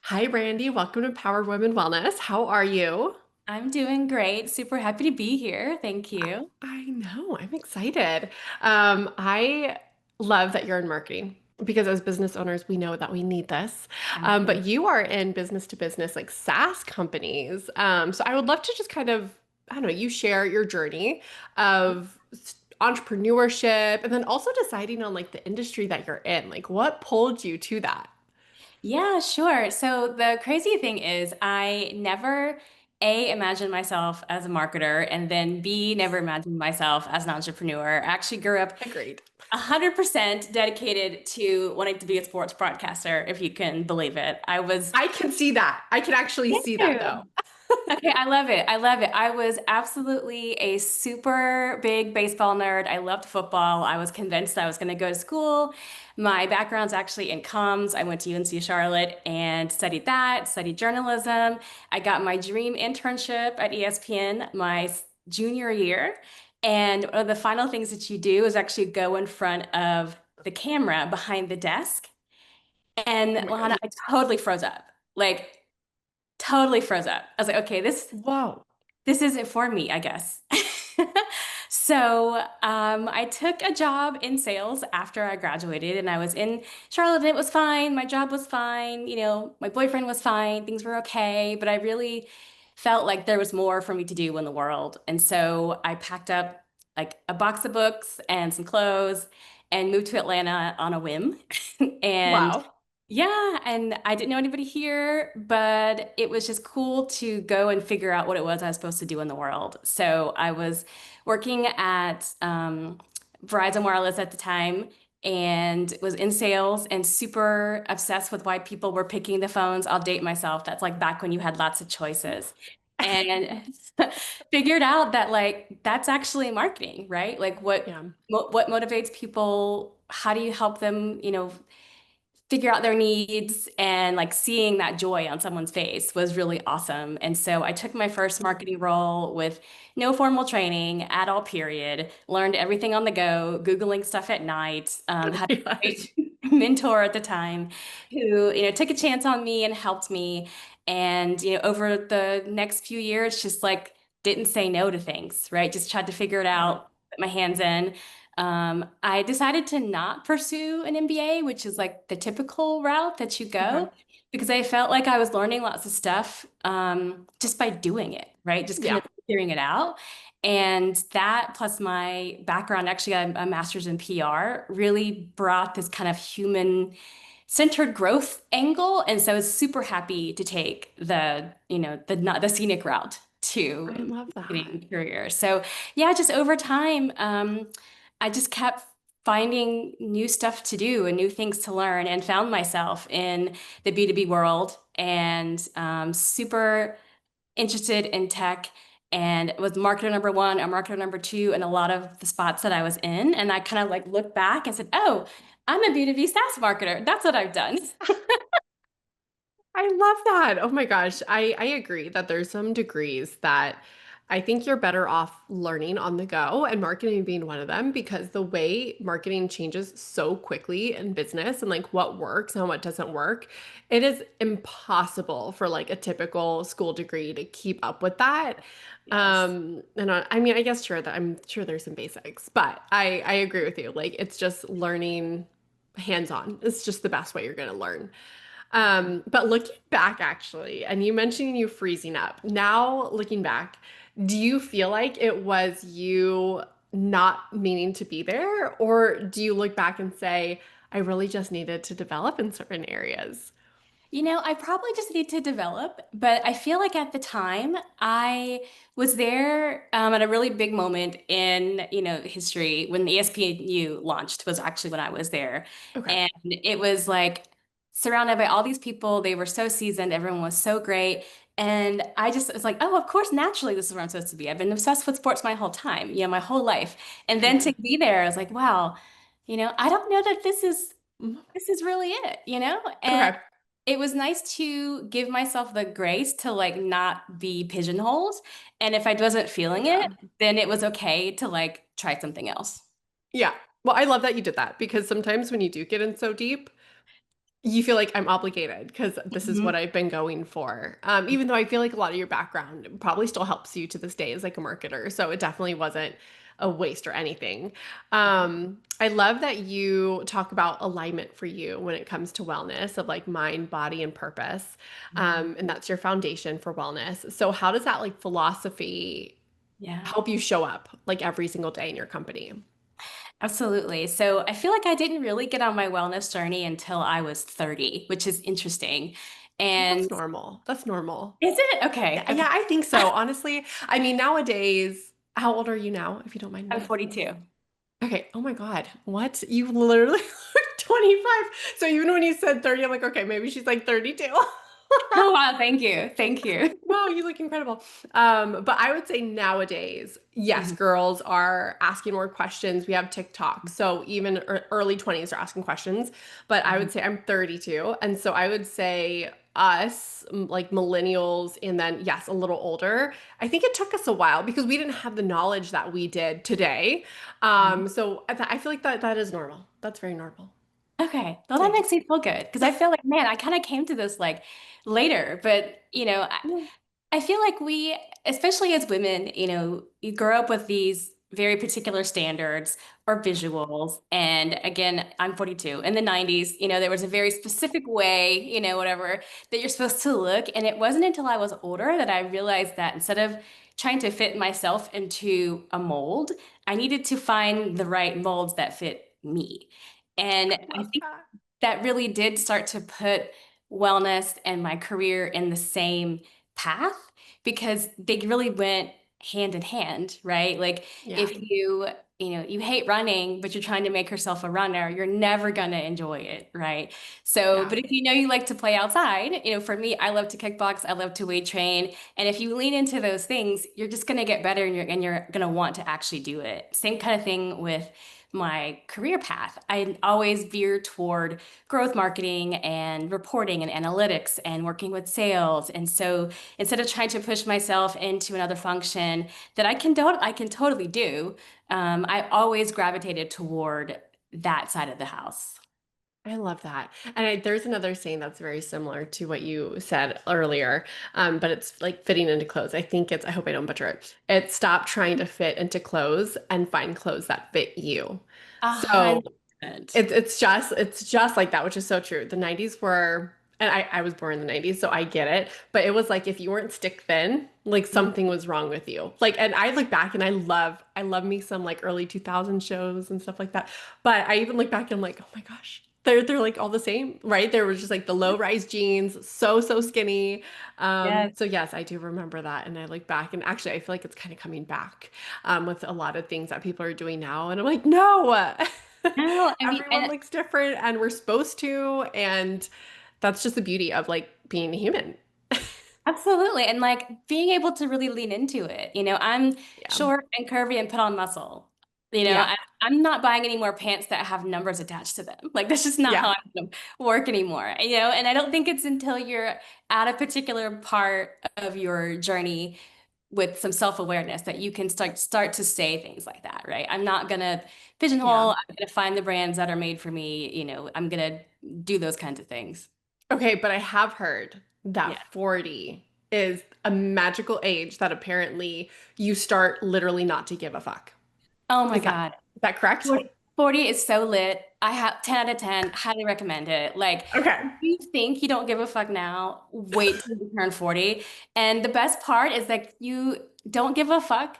Hi, Brandy. Welcome to Power Women Wellness. How are you? I'm doing great. Super happy to be here. Thank you. I know, I'm excited. I love that you're in marketing because as business owners, we know that we need this. But Absolutely. you are in business to business, like SaaS companies. So I would love to just kind of, I don't know, you share your journey of entrepreneurship and then also deciding on like the industry that you're in. Like, what pulled you to that? Yeah, sure. So the crazy thing is, I never A, imagined myself as a marketer, and then B, never imagined myself as an entrepreneur. I actually grew up Agreed. 100% dedicated to wanting to be a sports broadcaster, if you can believe it. I was. I can see that. I can actually Thank see that though. you. Okay, I love it. I love it. I was absolutely a super big baseball nerd. I loved football. I was convinced I was going to go to school. My background's actually in comms. I went to UNC Charlotte and studied that, studied journalism. I got my dream internship at ESPN my junior year. And one of the final things that you do is actually go in front of the camera behind the desk. And Oh my Lahana, gosh. I totally froze up. Like, totally froze up. I was like, okay, Whoa. this isn't for me, I guess. So I took a job in sales after I graduated, and I was in Charlotte, and it was fine. My job was fine. My boyfriend was fine. Things were okay. But I really felt like there was more for me to do in the world. And so I packed up like a box of books and some clothes and moved to Atlanta on a whim. And Wow. yeah, and I didn't know anybody here, but it was just cool to go and figure out what it was I was supposed to do in the world. So I was working at Verizon Wireless at the time and was in sales and super obsessed with why people were picking the phones. I'll date myself. That's like back when you had lots of choices. And figured out that like that's actually marketing, right? Like Yeah. what motivates people? How do you help them, figure out their needs, and like seeing that joy on someone's face was really awesome. And so I took my first marketing role with no formal training at all, period. Learned everything on the go, Googling stuff at night. Had a Yes. great mentor at the time who, took a chance on me and helped me. And, over the next few years, just like didn't say no to things, right? Just tried to figure it Yeah. out, put my hands in. I decided to not pursue an MBA, which is like the typical route that you Okay. go, because I felt like I was learning lots of stuff just by doing it, right? Just kind Yeah. of figuring it out. And that plus my background, actually, I'm a master's in PR, really brought this kind of human centered growth angle. And so I was super happy to take the not the scenic route I to love that. getting career. So yeah, just over time, I just kept finding new stuff to do and new things to learn and found myself in the B2B world and super interested in tech and was marketer number one or marketer number two in a lot of the spots that I was in. And I kind of like looked back and said, oh, I'm a B2B SaaS marketer. That's what I've done. I love that. Oh my gosh. I agree that there's some degrees that I think you're better off learning on the go and marketing being one of them because the way marketing changes so quickly in business and like what works and what doesn't work, it is impossible for like a typical school degree to keep up with that. Yes. And I mean, I guess sure that I'm sure there's some basics, but I agree with you. Like it's just learning hands-on. It's just the best way you're going to learn. But looking back, actually, and you mentioning you freezing up. Now, looking back, do you feel like it was you not meaning to be there, or do you look back and say, I really just needed to develop in certain areas? I probably just need to develop, but I feel like at the time I was there at a really big moment in, history when the ESPNU launched was actually when I was there. Okay. And it was like surrounded by all these people. They were so seasoned. Everyone was so great. And I just was like, oh, of course, naturally, this is where I'm supposed to be. I've been obsessed with sports my whole time, my whole life. And then Yeah. to be there, I was like, wow, I don't know that Mhm. this is really it, And Okay. it was nice to give myself the grace to like not be pigeonholed. And if I wasn't feeling it, Yeah. then it was okay to like try something else. Yeah. Well, I love that you did that because sometimes when you do get in so deep, You feel like I'm obligated because this is what Mhm. I've been going for. Even though I feel like a lot of your background probably still helps you to this day as like a marketer. So it definitely wasn't a waste or anything. I love that you talk about alignment for you when it comes to wellness of like mind, body, and purpose. Mhm. And that's your foundation for wellness. So how does that like philosophy Yeah. help you show up like every single day in your company? Absolutely. So I feel like I didn't really get on my wellness journey until I was 30, which is interesting. And That's normal. That's normal. is it? Okay. Yeah, Okay. yeah, I think so. Honestly, I mean, nowadays, how old are you now, if you don't mind I'm me asking? 42. Okay. Oh my God. What? You literally look 25. So even when you said 30, I'm like, okay, maybe she's like 32. Oh, wow. Thank you. Thank you. Wow, you look incredible. But I would say nowadays, yes, Mhm. girls are asking more questions. We have TikTok. So even early 20s are asking questions. But I Mhm. would say I'm 32. And so I would say us, like millennials, and then, yes, a little older. I think it took us a while because we didn't have the knowledge that we did today. So I feel like that is normal. That's very normal. Okay. Well, that Yeah. makes me feel good because I feel like, man, I kind of came to this like later, but I feel like we, especially as women, you grow up with these very particular standards or visuals. And again, I'm 42. In the 90s, there was a very specific way, whatever, that you're supposed to look. And it wasn't until I was older that I realized that instead of trying to fit myself into a mold, I needed to find the right molds that fit me. And I I love think that. that really did start to put wellness and my career in the same path because they really went hand in hand, right? Like Yeah. if you hate running, but you're trying to make yourself a runner, you're never going to enjoy it, right? So, Yeah. but if you know you like to play outside, for me, I love to kickbox, I love to weight train, and if you lean into those things, you're just going to get better and you're going to want to actually do it. Same kind of thing with my career path. I always veer toward growth marketing and reporting and analytics and working with sales. And so instead of trying to push myself into another function that I can totally do, I always gravitated toward that side of the house. I love that. And there's another saying that's very similar to what you said earlier, but it's like fitting into clothes. I hope I don't butcher it. It's stop trying to fit into clothes and find clothes that fit you. So 100%. it's just like that, which is so true. The 90s were, and I was born in the 90s, so I get it. But it was like if you weren't stick thin, like something was wrong with you. Like, and I look back and I love me some like early 2000 shows and stuff like that. But I even look back and I'm like, oh my gosh, they're like all the same, right? There was just like the low-rise jeans, so skinny. Yes. So yes, I do remember that, and I look back, and actually, I feel like it's kind of coming back with a lot of things that people are doing now, and I'm like, no. No, I mean, Everyone and looks different and we're supposed to. And that's just the beauty of like being human. absolutely. And like being able to really lean into it. I'm Yeah. short and curvy and put on muscle. Yeah. I'm not buying any more pants that have numbers attached to them. Like that's just not Yeah. how I'm going to work anymore. And I don't think it's until you're at a particular part of your journey with some self-awareness that you can start to say things like that, right? I'm not gonna Yeah. pigeonhole, I'm gonna find the brands that are made for me, I'm gonna do those kinds of things. Okay, but I have heard that Yeah. 40 is a magical age that apparently you start literally not to give a fuck. Oh my Is that God. is that correct? 40 is so lit. I have 10 out of 10, highly recommend it. Like, Okay. if you think you don't give a fuck now, wait till you turn 40. And the best part is like you don't give a fuck,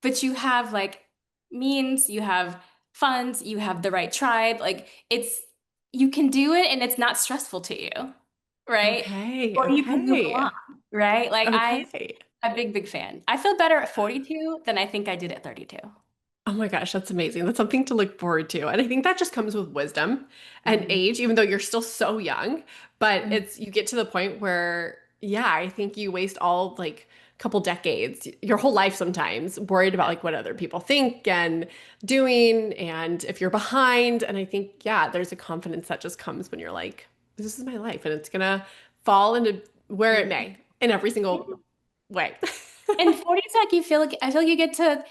but you have like means, you have funds, you have the right tribe. Like you can do it and it's not stressful to you, right? Okay. Or you can move Okay. along, right? Like Okay. I'm a big fan. I feel better at 42 than I think I did at 32. Oh my gosh, that's amazing. That's something to look forward to. And I think that just comes with wisdom and Mhm. age, even though you're still so young. But you get to the point where, yeah, I think you waste all like a couple decades, your whole life sometimes, worried about Yeah. like what other people think and doing, and if you're behind. And I think, yeah, there's a confidence that just comes when you're like, this is my life and it's gonna fall into where it may in every single way. And 40 is like I feel like you get to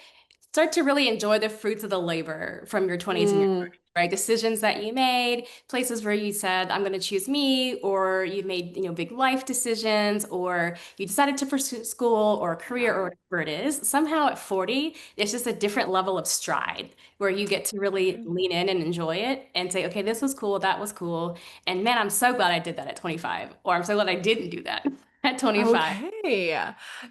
start to really enjoy the fruits of the labor from your 20s and your Mm. 30s, right? Decisions that you made, places where you said, I'm going to choose me, or you made, big life decisions, or you decided to pursue school or a career Yeah. or whatever it is. Somehow at 40, it's just a different level of stride where you get to really lean in and enjoy it and say, okay, this was cool, that was cool. And man, I'm so glad I did that at 25, or I'm so glad I didn't do that at 25. Okay.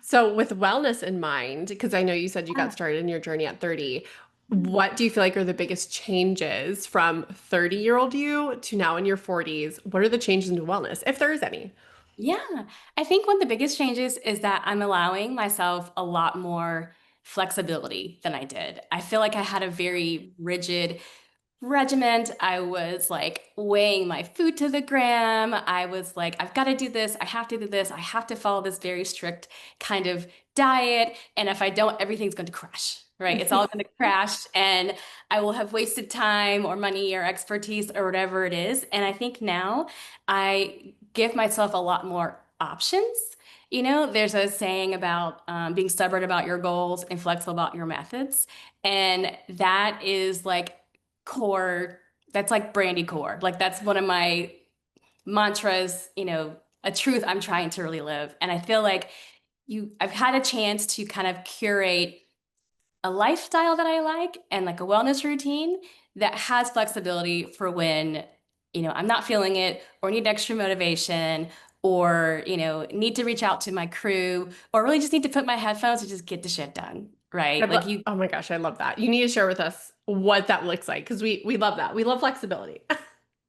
So with wellness in mind, because I know you said you got started in your journey at 30, what do you feel like are the biggest changes from 30-year-old you to now in your 40s? What are the changes into wellness, if there is any? Yeah, I think one of the biggest changes is that I'm allowing myself a lot more flexibility than I did. I feel like I had a very rigid regiment. I was like weighing my food to the gram. I was like, I've got to do this. I have to do this. I have to follow this very strict kind of diet. And if I don't, everything's going to crash, right? It's all going to crash and I will have wasted time or money or expertise or whatever it is. And I think now I give myself a lot more options. There's a saying about being stubborn about your goals and flexible about your methods. And that is like core, that's like Brandy core. Like that's one of my mantras, a truth I'm trying to really live. And I feel like I've had a chance to kind of curate a lifestyle that I like and like a wellness routine that has flexibility for when, I'm not feeling it or need extra motivation or, need to reach out to my crew or really just need to put my headphones and just get the shit done. Right. Like you. Oh my gosh, I love that. You need to share with us what that looks like because we love that. We love flexibility.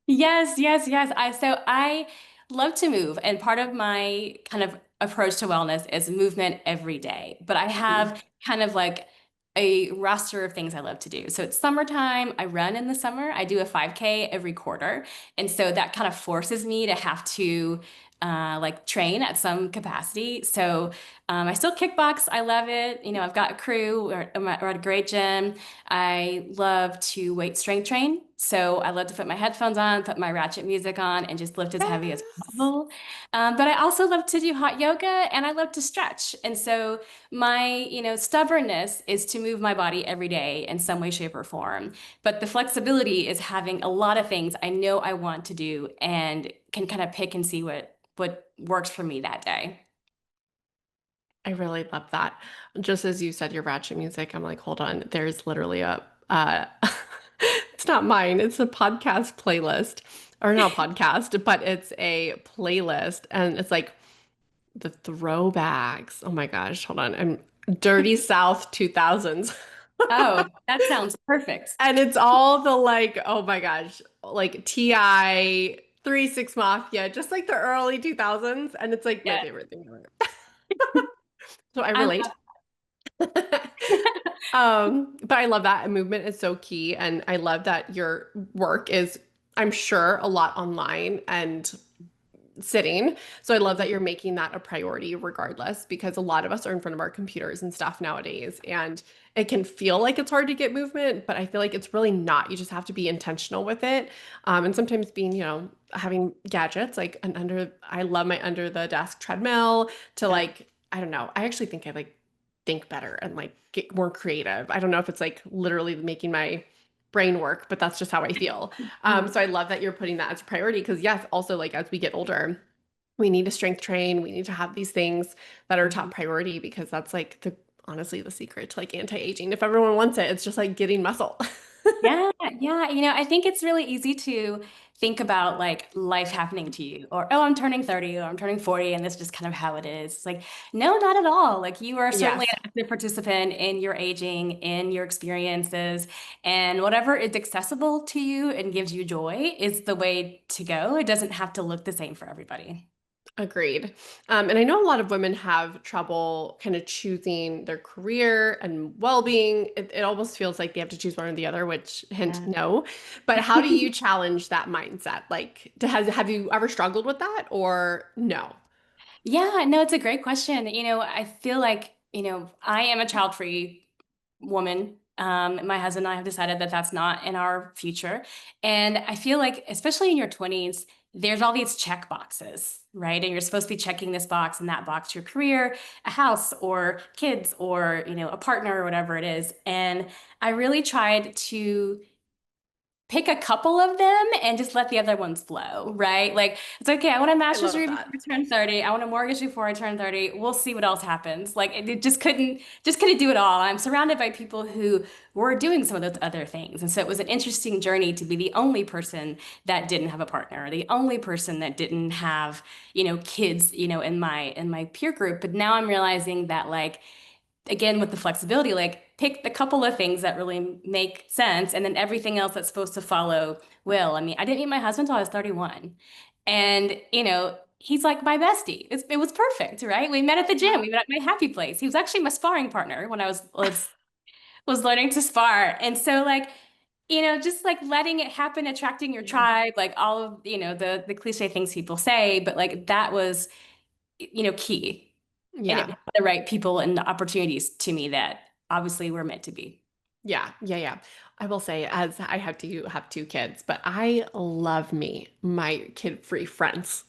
Yes, yes, yes. I love to move, and part of my kind of approach to wellness is movement every day. But I Mm. have kind of like a roster of things I love to do. So it's summertime. I run in the summer. I do a 5K every quarter, and so that kind of forces me to have to like train at some capacity. So I still kickbox. I love it. I've got a crew. We're at a great gym. I love to weight strength train. So I love to put my headphones on, put my ratchet music on, and just lift as heavy as Yes. possible. But I also love to do hot yoga and I love to stretch. And so my, stubbornness is to move my body every day in some way, shape, or form. But the flexibility is having a lot of things I know I want to do and can kind of pick and see what works for me that day. I really love that. Just as you said your ratchet music, I'm like, hold on, there's literally a it's not mine, it's a podcast playlist. Or not a podcast, but it's a playlist and it's like the throwbacks. Oh my gosh, hold on. I'm Dirty South 2000s. Oh, that sounds perfect. And it's all the like, oh my gosh, like TI, 3 6 Mafia, just like the early 2000s. And it's like my Yeah. favorite thing ever. So I I relate. But I love that movement is so key. And I love that your work is, I'm sure, a lot online and sitting. So I love that love. you're making that a priority regardless, because a lot of us are in front of our computers and stuff nowadays. And it can feel like it's hard to get movement, but I feel like it's really not. You just have to be intentional with it. And sometimes being, having gadgets like I love my under the desk treadmill to Yeah. like, I don't know. I actually think I like think better and like get more creative. I don't know if it's like literally making my brain work, but that's just how I feel. Mhm. So I love that you're putting that as a priority because yes, also like as we get older, we need to strength train. We need to have these things that are top Mhm. priority because that's like the honestly the secret to like anti-aging. If everyone wants it, it's just like getting muscle. Yeah, yeah. I think it's really easy to think about like life happening to you, or oh, I'm turning 30 or I'm turning 40, and that's just kind of how it is. It's like, no, not at all. Like you are certainly Yes. an active participant in your aging, in your experiences, and whatever is accessible to you and gives you joy is the way to go. It doesn't have to look the same for everybody. Agreed. And I know a lot of women have trouble kind of choosing their career and well-being. It almost feels like they have to choose one or the other, which hint, Yeah. no. But how do you challenge that mindset? Like, have you ever struggled with that or no? Yeah, no, it's a great question. I feel like, I am a child-free woman. My husband and I have decided that that's not in our future. And I feel like, especially in your 20s, there's all these check boxes, right? And you're supposed to be checking this box and that box, your career, a house or kids or, a partner or whatever it is. And I really tried to pick a couple of them and just let the other ones flow, right? Like, it's okay. I want a I master's love degree before that. I turn 30. I want a mortgage before I turn 30. We'll see what else happens. Like, it just couldn't do it all. I'm surrounded by people who were doing some of those other things. And so it was an interesting journey to be the only person that didn't have a partner, the only person that didn't have, kids, in my peer group. But now I'm realizing that, like, again, with the flexibility, like pick the couple of things that really make sense, and then everything else that's supposed to follow will. I mean, I didn't meet my husband until I was 31. And, he's like my bestie. It was perfect, right? We met at the gym. Yeah. We met at my happy place. He was actually my sparring partner when I was learning to spar. And so, like, just like letting it happen, attracting your Yeah. tribe, like all of, the cliche things people say, but like that was, key. And it Yeah. brought the right people and the opportunities to me that obviously were meant to be. Yeah, yeah, yeah. I will say, as I have two kids, but I love my kid-free friends.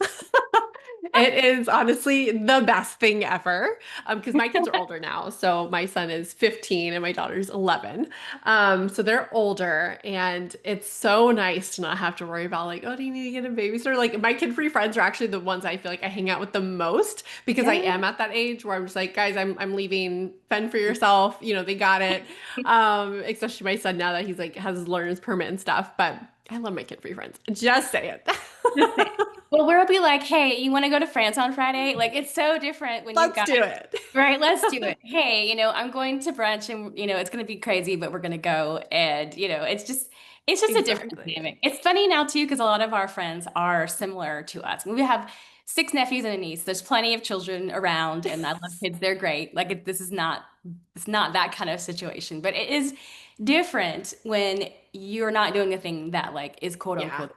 It is honestly the best thing ever. Because my kids are older now. So my son is 15 and my daughter's 11. So they're older, and it's so nice to not have to worry about like, oh, do you need to get a babysitter? Like my kid-free friends are actually the ones I feel like I hang out with the most because I Yeah. am at that age where I'm just like, guys, I'm leaving. Fend for yourself. They got it. Especially my son now that he's like has his learner's permit and stuff. But I love my kid-free friends. Just say it. Just say- Well, we'll be like, hey, you want to go to France on Friday? Like, it's so different when you've Let's got, do it. right, let's do it. Hey, I'm going to brunch and, it's going to be crazy, but we're going to go. And, it's just a different Exactly. dynamic. It's funny now too, because a lot of our friends are similar to us. We have 6 nephews and a niece. There's plenty of children around and I love kids. They're great. Like this is not, it's not that kind of situation, but it is different when you're not doing a thing that like is quote Yeah. unquote,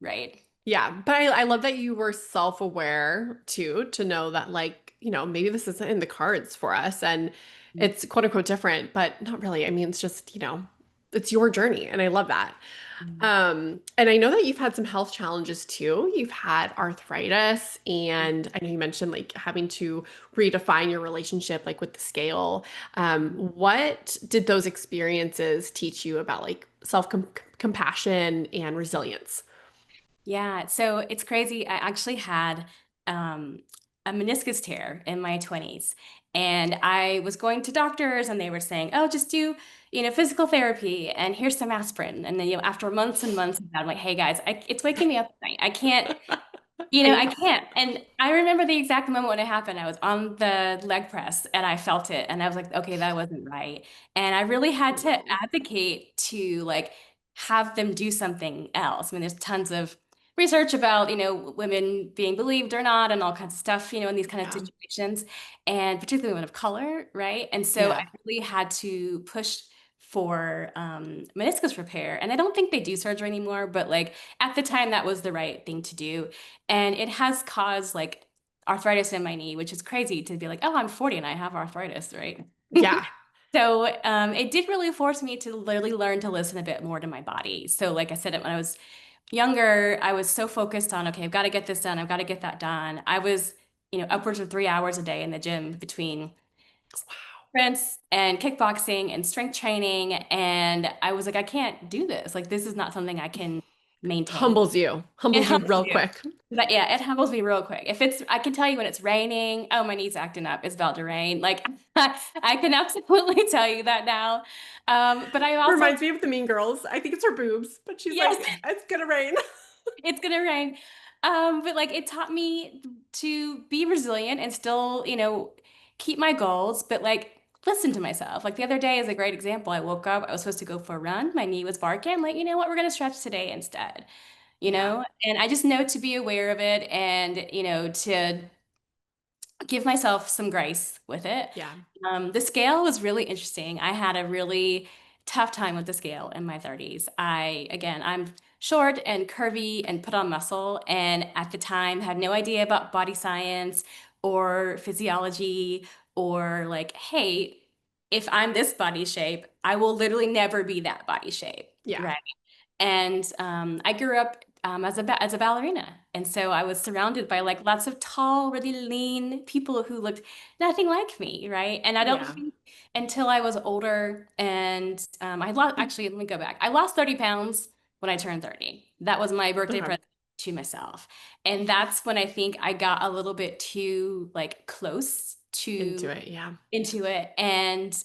right? Yeah. But I love that you were self-aware too, to know that like, maybe this isn't in the cards for us and it's quote unquote different, but not really. I mean, it's just, it's your journey. And I love that. And I know that you've had some health challenges too. You've had arthritis, and I know you mentioned like having to redefine your relationship like with the scale. What did those experiences teach you about like self-compassion and resilience? Yeah, so it's crazy. I actually had um, a meniscus tear in my 20s, and I was going to doctors, and they were saying, "Oh, just do, physical therapy, and here's some aspirin." And then, after months and months of that, I'm like, "Hey guys, it's waking me up at night. I can't." I I know. can't. And I remember the exact moment when it happened. I was on the leg press and I felt it. And I was like, okay, that wasn't right. And I really had Oh to no. advocate to like have them do something else. I mean, there's tons of research about, women being believed or not and all kinds of stuff, in these kind of Yeah. situations, and particularly women of color, right? And so I Yeah. really had to push for meniscus repair. And I don't think they do surgery anymore, but like at the time that was the right thing to do. And it has caused like arthritis in my knee, which is crazy to be like, oh, I'm 40 and I have arthritis, right? Yeah. So it did really force me to literally learn to listen a bit more to my body. So like I said, when I was younger, I was so focused on, okay, I've got to get this done. I've got to get that done. I was, upwards of 3 hours a day in the gym between sprints and kickboxing and strength training. And I was like, I can't do this. Like, this is not something I can maintain. It Humbles you humbles real you. quick. But yeah, it humbles me real quick. I can tell you when it's raining, oh, my knee's acting up. It's about to rain. Like, I can absolutely tell you that now. But I also, Reminds me of the Mean Girls. I think it's her boobs, but she's yes, like, it's gonna rain. it's gonna rain. But like, it taught me to be resilient and still, keep my goals, but like, listen to myself. Like the other day is a great example. I woke up, I was supposed to go for a run. My knee was barking. I'm like, you know what? We're gonna stretch today instead. Yeah. And I just know to be aware of it and, to give myself some grace with it. Yeah. The scale was really interesting. I had a really tough time with the scale in my 30s. Again, I'm short and curvy and put on muscle, and at the time had no idea about body science or physiology or like, hey, if I'm this body shape, I will literally never be that body shape, Yeah. right? And I grew up as a ballerina. And so I was surrounded by like lots of tall, really lean people who looked nothing like me, right? And I don't Yeah. think until I was older and I lost, actually, let me go back. I lost 30 pounds when I turned 30. That was my birthday Okay. present to myself. And that's when I think I got a little bit too like close Into to it. Yeah. into it. And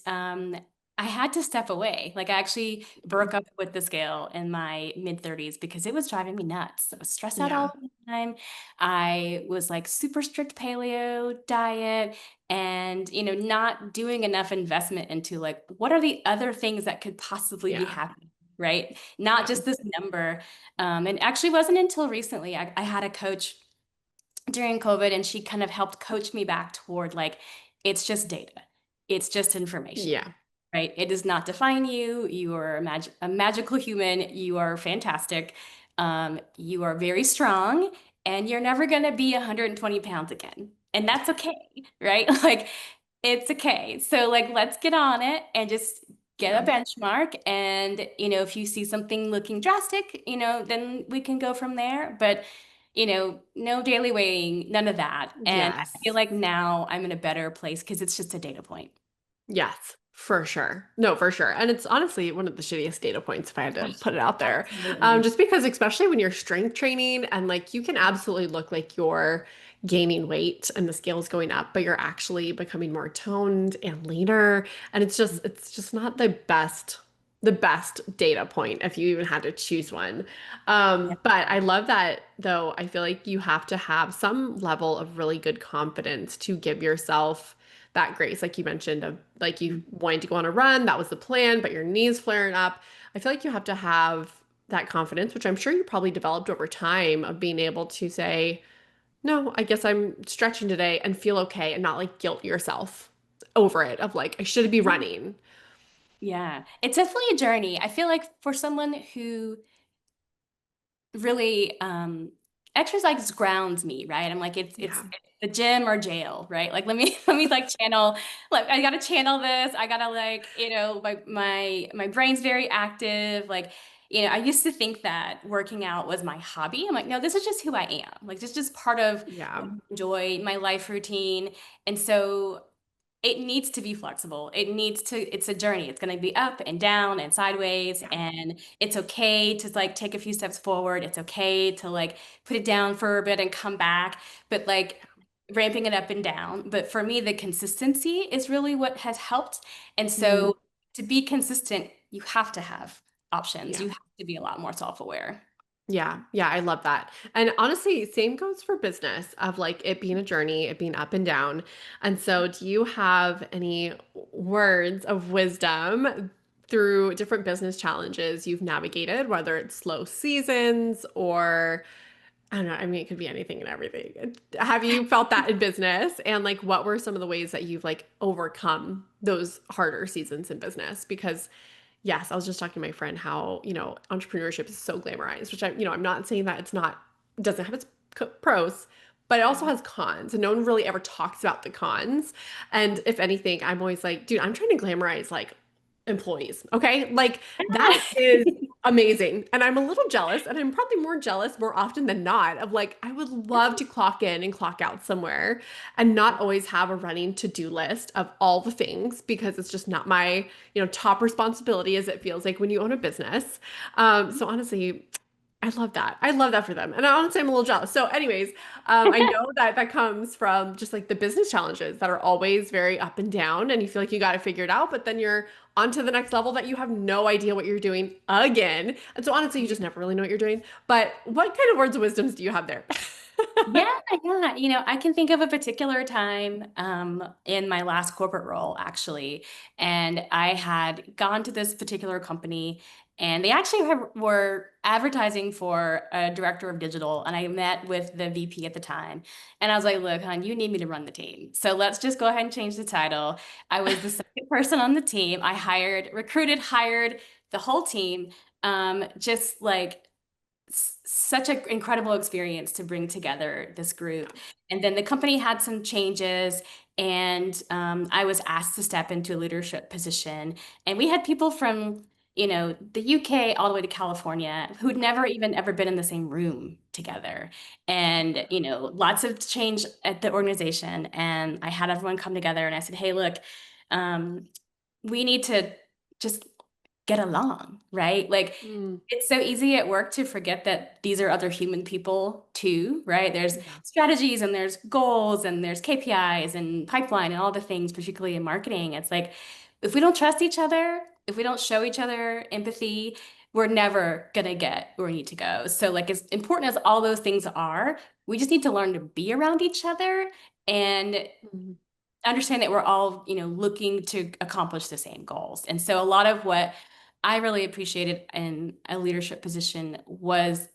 I had to step away. Like I actually broke up with the scale in my mid 30s because it was driving me nuts. I was stressed out Yeah. all the time. I was like super strict paleo diet and, not doing enough investment into like, what are the other things that could possibly be Yeah. happening? Right? Not Yeah. just this number. And actually wasn't until recently I had a coach during COVID, and she kind of helped coach me back toward like, it's just data, it's just information, Yeah. right? It does not define you. You are a magical human. You are fantastic. You are very strong, and you're never going to be 120 pounds again. And that's okay, right? Like, it's okay. So, like, let's get on it and just get Yeah. a benchmark. And, if you see something looking drastic, then we can go from there. But no daily weighing, none of that. And I feel Yes. like now I'm in a better place because it's just a data point. Yes, for sure. No, for sure. And it's honestly one of the shittiest data points if I had to put it out there. Absolutely. Just because, especially when you're strength training and like you can absolutely look like you're gaining weight and the scale's going up, but you're actually becoming more toned and leaner. And it's just not the best data point if you even had to choose one. Yeah. But I love that though. I feel like you have to have some level of really good confidence to give yourself that grace, like you mentioned, of like you wanting to go on a run, that was the plan, but your knees flaring up. I feel like you have to have that confidence, which I'm sure you probably developed over time of being able to say, no, I guess I'm stretching today and feel okay and not like guilt yourself over it of like, I should be running. Yeah, it's definitely a journey. I feel like for someone who really exercise grounds me, right? I'm like it's Yeah. the gym or jail, right? Like let me like channel, like I gotta channel this. I gotta like, my brain's very active. Like, I used to think that working out was my hobby. I'm like, no, this is just who I am. Like this is just part of Yeah. what I enjoy, my life routine. And so it needs to be flexible. It's a journey. It's going to be up and down and sideways. Yeah. And it's okay to like take a few steps forward. It's okay to like put it down for a bit and come back, but like ramping it up and down. But for me, the consistency is really what has helped. And Mhm. so to be consistent, you have to have options. Yeah. You have to be a lot more self-aware. Yeah, yeah, I love that. And honestly, same goes for business of like it being a journey, it being up and down. And so, do you have any words of wisdom through different business challenges you've navigated, whether it's slow seasons or I don't know, I mean, it could be anything and everything. Have you felt that in business? And like, what were some of the ways that you've like overcome those harder seasons in business? Because yes, I was just talking to my friend how, entrepreneurship is so glamorized, which I'm not saying that it's not, doesn't have its pros, but it also has cons. And no one really ever talks about the cons. And if anything, I'm always like, dude, I'm trying to glamorize like employees. Okay. Like that is amazing. And I'm a little jealous, and I'm probably more jealous more often than not of like, I would love to clock in and clock out somewhere and not always have a running to-do list of all the things because it's just not my, top responsibility as it feels like when you own a business. So honestly, I love that. I love that for them. And honestly, I'm a little jealous. So, anyways, I know that that comes from just like the business challenges that are always very up and down, and you feel like you got to figure it out, but then you're on to the next level that you have no idea what you're doing again. And so, honestly, you just never really know what you're doing. But what kind of words of wisdoms do you have there? Yeah, yeah. I can think of a particular time in my last corporate role, actually. And I had gone to this particular company, and they actually were advertising for a director of digital. And I met with the VP at the time. And I was like, look, hon, you need me to run the team. So let's just go ahead and change the title. I was the second person on the team. I hired the whole team. Just like such an incredible experience to bring together this group. And then the company had some changes, and I was asked to step into a leadership position. And we had people from the UK all the way to California, who'd never even ever been in the same room together. And, lots of change at the organization. And I had everyone come together and I said, hey, look, um, we need to just get along, right? Like, Mm, it's so easy at work to forget that these are other human people too, right? There's yeah. strategies and there's goals and there's KPIs and pipeline and all the things, particularly in marketing. It's like, if we don't trust each other, if we don't show each other empathy, we're never gonna get where we need to go. So, like, as important as all those things are, we just need to learn to be around each other and Mhm. understand that we're all, looking to accomplish the same goals. And so a lot of what I really appreciated in a leadership position was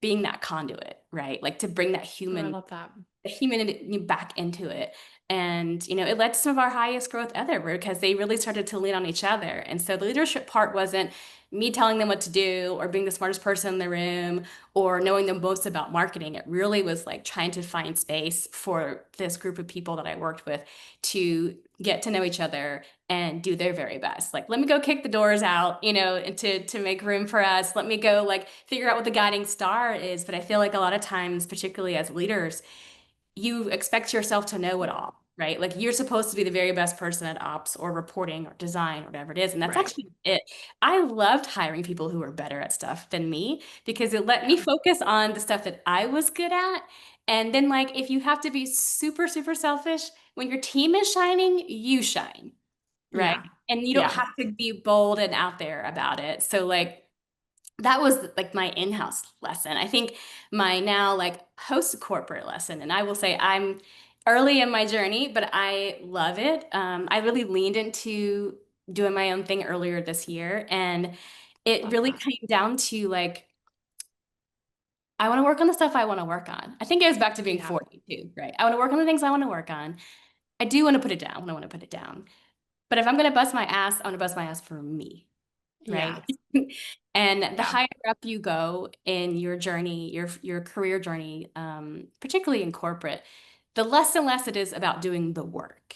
being that conduit, right? Like to bring that Oh, I human love that. the humanity back into it. And, it led to some of our highest growth ever because they really started to lean on each other. And so the leadership part wasn't me telling them what to do or being the smartest person in the room or knowing the most about marketing. It really was like trying to find space for this group of people that I worked with to get to know each other and do their very best. Like, let me go kick the doors out, and to make room for us. Let me go like figure out what the guiding star is. But I feel like a lot of times, particularly as leaders, you expect yourself to know it all, right? Like you're supposed to be the very best person at ops or reporting or design or whatever it is. And that's Right. actually it. I loved hiring people who were better at stuff than me because it let me Yeah. focus on the stuff that I was good at. And then, like, if you have to be super, super selfish, when your team is shining, you shine, right? Yeah. And you don't Yeah. have to be bold and out there about it. So, like, that was like my in-house lesson. I think my now like post corporate lesson, and I will say I'm early in my journey, but I love it. I really leaned into doing my own thing earlier this year, and it Love really that. came down to like I want to work on the stuff I want to work on. I think it goes back to being Yeah. 40 too, right? I want to work on the things I want to work on. I do want to put it down when I want to put it down. But if I'm going to bust my ass, I want to bust my ass for me, right? Yes. And the Yeah. higher up you go in your journey, your career journey, particularly in corporate, the less and less it is about doing the work.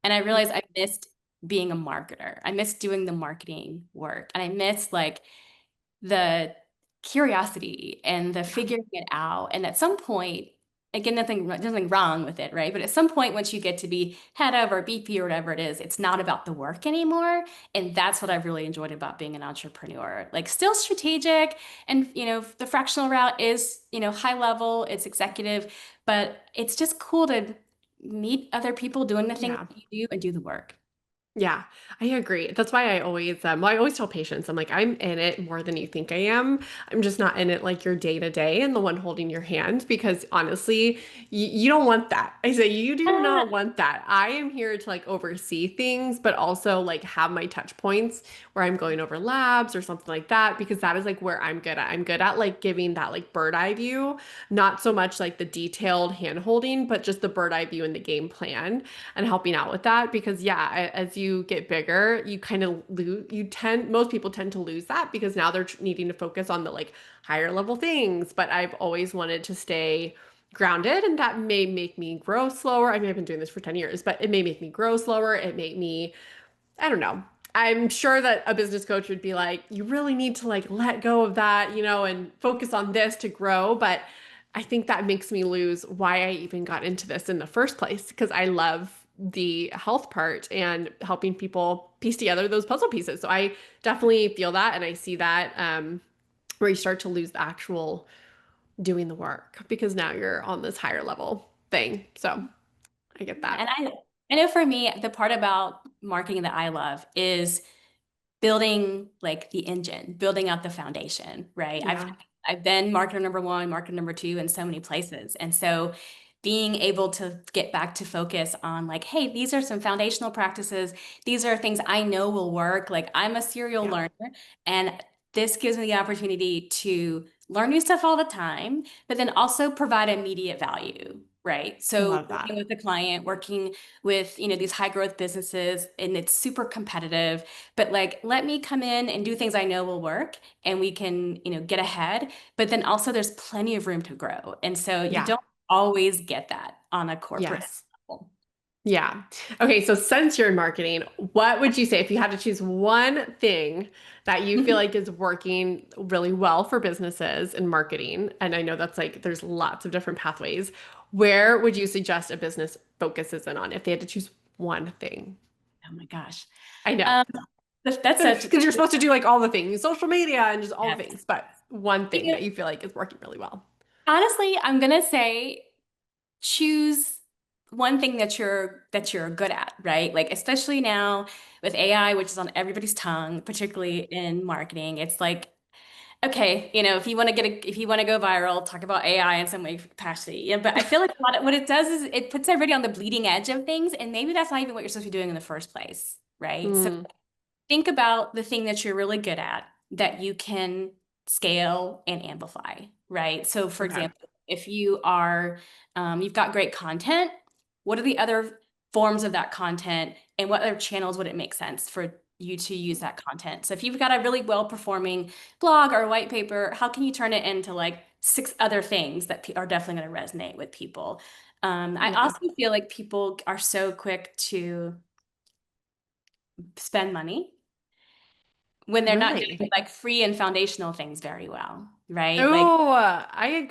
And I realized I missed being a marketer. I missed doing the marketing work, and I missed like the curiosity and the Yeah. figuring it out. And at some point, again, nothing wrong with it, right? But at some point, once you get to be head of or BP or whatever it is, it's not about the work anymore. And that's what I've really enjoyed about being an entrepreneur. Like still strategic and, the fractional route is, high level, it's executive, but it's just cool to meet other people doing the things Yeah. that you do and do the work. Yeah, I agree. That's why I always, well, I always tell patients, I'm like, I'm in it more than you think I am. I'm just not in it like your day to day and the one holding your hand because honestly, you don't want that. I say, you do Ah, not want that. I am here to like oversee things, but also like have my touch points where I'm going over labs or something like that because that is like where I'm good at. I'm good at like giving that like bird eye view, not so much like the detailed hand holding, but just the bird eye view and the game plan and helping out with that because as you get bigger you kind of lose most people tend to lose that because now they're needing to focus on the like higher level things, but I've always wanted to stay grounded and that may make me grow slower. I mean, I've been doing this for 10 years, but it may make me grow slower. It made me, I don't know. I'm sure that a business coach would be like, you really need to like let go of that, and focus on this to grow. But I think that makes me lose why I even got into this in the first place because I love the health part and helping people piece together those puzzle pieces. So I definitely feel that and I see that where you start to lose the actual doing the work because now you're on this higher level thing. So I get that. and I know for me, the part about marketing that I love is building like the engine, building out the foundation, right? Yeah. I've been marketer number one, marketer number two in so many places. And so being able to get back to focus on like, hey, these are some foundational practices. These are things I know will work. Like I'm a serial Yeah. learner and this gives me the opportunity to learn new stuff all the time, but then also provide immediate value, right? I So love working that. with a client, working with, these high growth businesses and it's super competitive, but like let me come in and do things I know will work and we can, get ahead. But then also there's plenty of room to grow. And so you Yeah. don't always get that on a corporate Yes. level. Yeah. Okay, so since you're in marketing, what would you say if you had to choose one thing that you feel like is working really well for businesses in marketing? And I know that's like there's lots of different pathways. Where would you suggest a business focuses in on if they had to choose one thing? Oh my gosh. I know. Um, that's such Because you're supposed to do like all the things, social media and just all the yes. things, but one thing You know, that you feel like is working really well. honestly, I'm gonna say choose one thing that you're good at, right? Like especially now with AI, which is on everybody's tongue, particularly in marketing. It's like, okay, if you want to if you want to go viral, talk about AI in some way capacity. Yeah, but I feel like what it does is it puts everybody on the bleeding edge of things, and maybe that's not even what you're supposed to be doing in the first place, right? So Mm, think about the thing that you're really good at that you can scale and amplify, right? So, for okay. example, if you've got great content, what are the other forms of that content and what other channels would it make sense for you to use that content? So, if you've got a really well performing blog or white paper, how can you turn it into like six other things that are definitely going to resonate with people? I Yeah. also feel like people are so quick to spend money when they're not Really? doing like free and foundational things very well, right? Like, Oh, I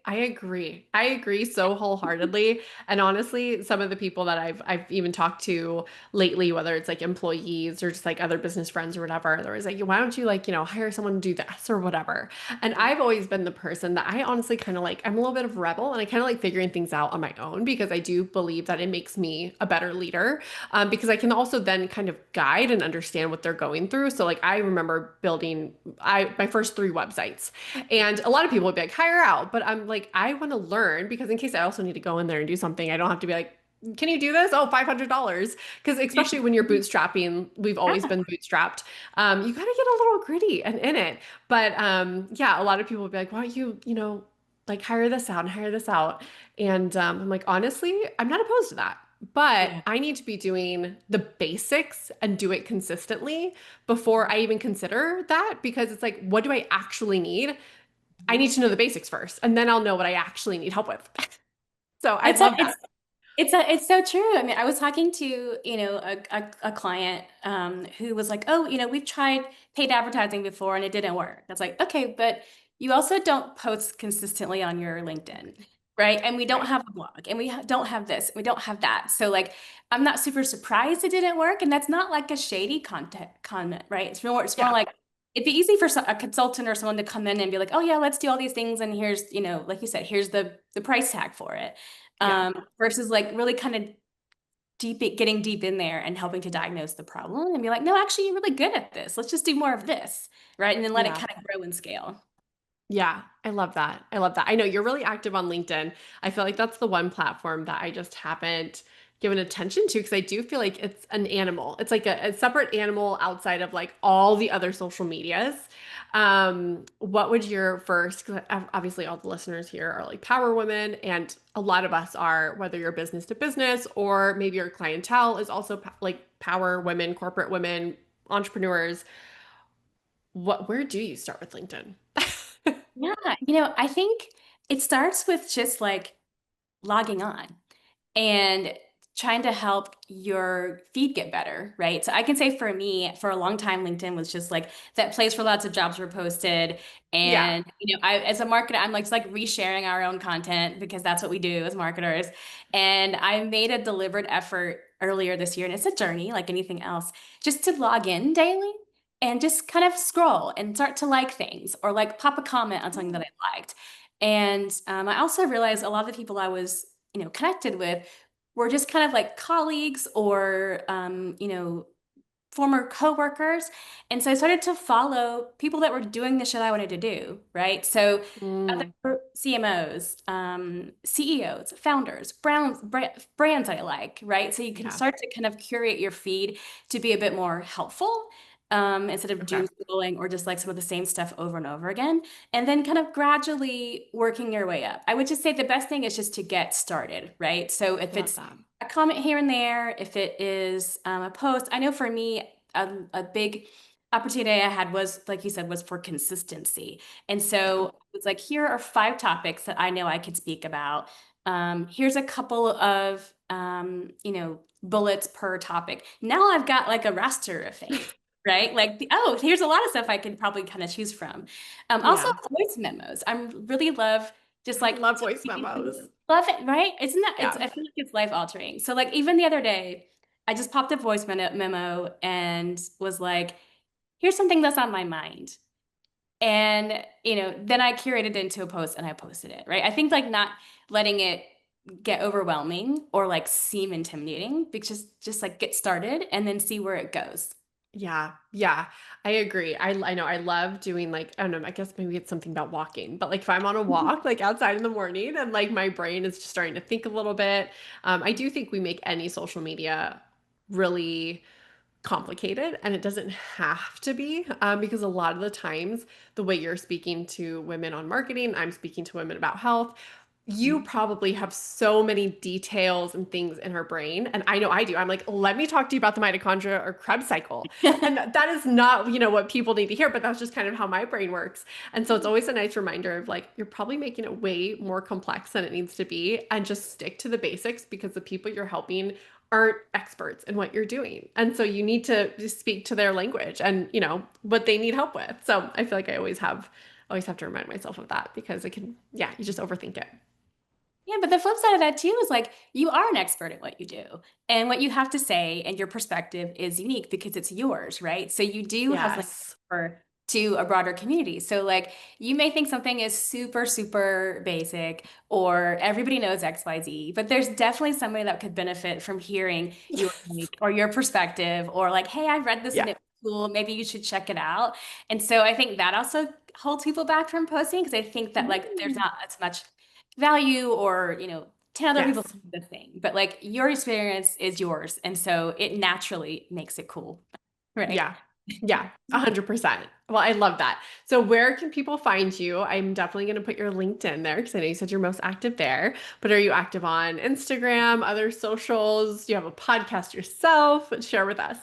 agree. I agree so wholeheartedly. And honestly, some of the people that I've even talked to lately, whether it's like employees or just like other business friends or whatever, they're always like, why don't you like, hire someone to do this or whatever. And I've always been the person that I honestly kind of like, I'm a little bit of a rebel and I kind of like figuring things out on my own because I do believe that it makes me a better leader. Because I can also then kind of guide and understand what they're going through. So like I remember building my first three websites. And a lot of people would be like, hire out. But I'm like, I want to learn because in case I also need to go in there and do something, I don't have to be like, can you do this? Oh, $500. Because especially when you're bootstrapping, we've always yeah, been bootstrapped. You got to get a little gritty and in it. But yeah, a lot of people would be like, why don't you, like hire this out and hire this out. And I'm like, honestly, I'm not opposed to that. But yeah. I need to be doing the basics and do it consistently before I even consider that because it's like, what do I actually need? I need Mhm. to know the basics first, and then I'll know what I actually need help with. So I It's a, love that. it's it's so true. I mean, I was talking to, a client who was like, "Oh, we've tried paid advertising before and it didn't work." That's like, "Okay, but you also don't post consistently on your LinkedIn, right? And we don't Right. have a blog and don't have this, we don't have that." So like, I'm not super surprised it didn't work, and that's not like a shady content comment, right? It's more Yeah. like it'd be easy for a consultant or someone to come in and be like, "Oh yeah, let's do all these things and here's, like you said, here's the price tag for it." Yeah. Versus like really kind of getting deep in there and helping to diagnose the problem and be like, no, actually, you're really good at this. Let's just do more of this, right? And then let it Yeah. kind of grow and scale. Yeah, I love that. I love that. I know you're really active on LinkedIn. I feel like that's the one platform that I just haven't given attention to because I do feel like it's an animal. It's like a separate animal outside of like all the other social medias. What would your first, because obviously all the listeners here are like power women, and a lot of us are, whether you're business to business or maybe your clientele is also like power women, corporate women, entrepreneurs. Where do you start with LinkedIn? Yeah, I think it starts with just like logging on and trying to help your feed get better, right? So I can say for me, for a long time, LinkedIn was just like that place where lots of jobs were posted. Yeah. And, I, as a marketer, I'm like, just like resharing our own content because that's what we do as marketers. And I made a deliberate effort earlier this year, and it's a journey like anything else, just to log in daily and just kind of scroll and start to like things or like pop a comment on something that I liked. And I also realized a lot of the people I was, connected with were just kind of like colleagues or former coworkers. And so I started to follow people that were doing the shit I wanted to do, right? So Mm, other CMOs, CEOs, founders, brands I like, right? So you can yeah. start to kind of curate your feed to be a bit more helpful. Instead of Okay. doom scrolling or just like some of the same stuff over and over again, and then kind of gradually working your way up. I would just say the best thing is just to get started, right? So if Love it's that. a comment here and there, if it is a post. I know for me, a big opportunity I had was, like you said, was for consistency. And Yeah. so It's like, here are 5 topics that I know I could speak about. Here's a couple of, bullets per topic. Now I've got like a roster of things, right? Like, oh, here's a lot of stuff I can probably kind of choose from. Also Yeah. voice memos. I really love just I like love voice memos. love it, right? Isn't that it's Yeah. I feel like it's life altering. So like even the other day, I just popped a voice memo and was like, here's something that's on my mind. And, then I curated it into a post and I posted it, right? I think like not letting it get overwhelming or like seem intimidating, because just like get started and then see where it goes. Yeah, yeah, I agree. I know I love doing like, I don't know, I guess maybe it's something about walking, but like if I'm on a walk, like outside in the morning and like my brain is just starting to think a little bit, I do think we make any social media really complicated and it doesn't have to be because a lot of the times the way you're speaking to women on marketing, I'm speaking to women about health, you Mhm. probably have so many details and things in her brain. And I know I do. I'm like, let me talk to you about the mitochondria or Krebs cycle. And that is not, what people need to hear, but that's just kind of how my brain works. And so it's always a nice reminder of like, you're probably making it way more complex than it needs to be. And just stick to the basics because the people you're helping aren't experts in what you're doing. And so you need to just speak to their language and, what they need help with. So I feel like I always have to remind myself of that because it can, yeah, you just overthink it. Yeah, but the flip side of that too is like you are an expert at what you do. And what you have to say and your perspective is unique because it's yours, right? So you do have like Yes. for to a broader community. So like you may think something is super, super basic or everybody knows XYZ, but there's definitely somebody that could benefit from hearing your Yes. take or your perspective or like, hey, I read this and Yeah. it was cool. Maybe you should check it out. And so I think that also holds people back from posting because I think that like there's Mm. not as much value or 10 other people Yes. see the thing, but like your experience is yours, and so it naturally makes it cool. Right. Yeah. Yeah. 100%. Well, I love that. So where can people find you? I'm definitely going to put your LinkedIn there because I know you said you're most active there, but are you active on Instagram, other socials? Do you have a podcast yourself? Share with us.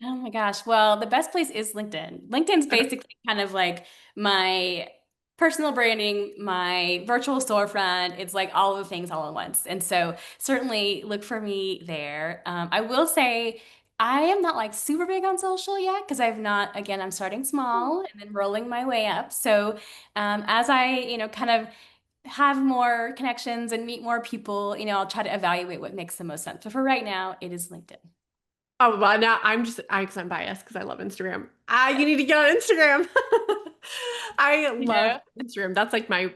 Oh my gosh. Well, the best place is LinkedIn. LinkedIn's Okay. basically kind of like my personal branding, my virtual storefront. It's like all of the things all at once. And so certainly look for me there. I will say I am not like super big on social yet because I've not, again, I'm starting small and then rolling my way up. So as I, kind of have more connections and meet more people, I'll try to evaluate what makes the most sense. But for right now, it is LinkedIn. Oh, well, now I'm biased because I love Instagram. You need to get on Instagram. I You love know? Instagram. That's like my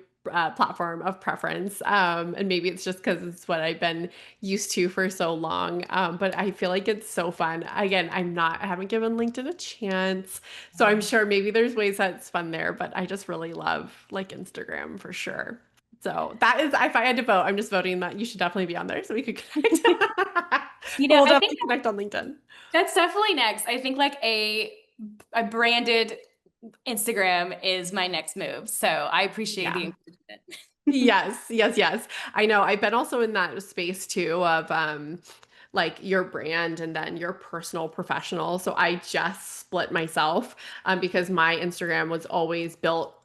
platform of preference. And maybe it's just because it's what I've been used to for so long. But I feel like it's so fun. Again, I haven't given LinkedIn a chance. So I'm sure maybe there's ways that it's fun there, but I just really love like Instagram for sure. So that is, if I had to vote, I'm just voting that you should definitely be on there so we could connect. But we'll I think definitely connect on LinkedIn. that's definitely next. I think like a branded Instagram is my next move. So I appreciate the Yeah. encouragement. Yes, yes, yes. I know. I've been also in that space too of like your brand and then your personal professional. So I just split myself because my Instagram was always built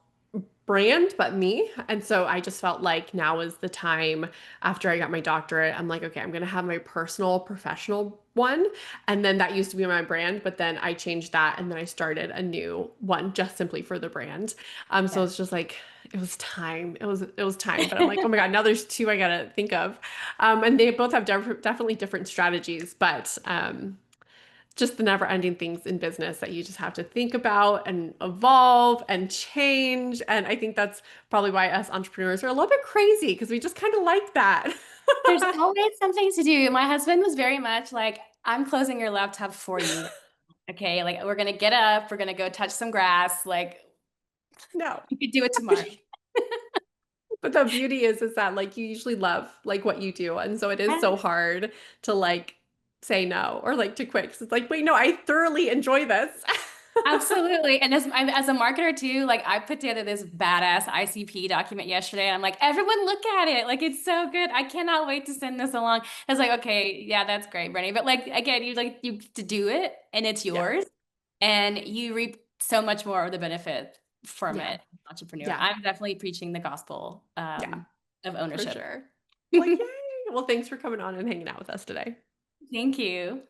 brand, but me. And so I just felt like now is the time after I got my doctorate. I'm like, okay, I'm going to have my personal, professional one. And then that used to be my brand, but then I changed that and then I started a new one just simply for the brand. So Yeah. it's just like, it was time. It was time. But I'm like, oh my God, now there's two I gotta think of. And they both have definitely different strategies, but just the never ending things in business that you just have to think about and evolve and change. And I think that's probably why us entrepreneurs are a little bit crazy because we just kind of like that. There's always something to do. My husband was very much like, I'm closing your laptop for you. Okay. Like, we're going to get up, we're going to go touch some grass. Like, No. you could do it tomorrow. But the beauty is that like you usually love like what you do. And so it is so hard to like say no or like to quit. 'Cause it's like, wait, no, I thoroughly enjoy this. Absolutely. And as a marketer too, like I put together this badass ICP document yesterday and I'm like, everyone look at it. Like it's so good. I cannot wait to send this along. I was like, okay, yeah, that's great, Brittany. But like again, you to do it and it's Yeah. yours and you reap so much more of the benefit. from Yeah. it, entrepreneur. Yeah. I'm definitely preaching the gospel Yeah. of For ownership. sure. Well, yay. Well, thanks for coming on and hanging out with us today. Thank you.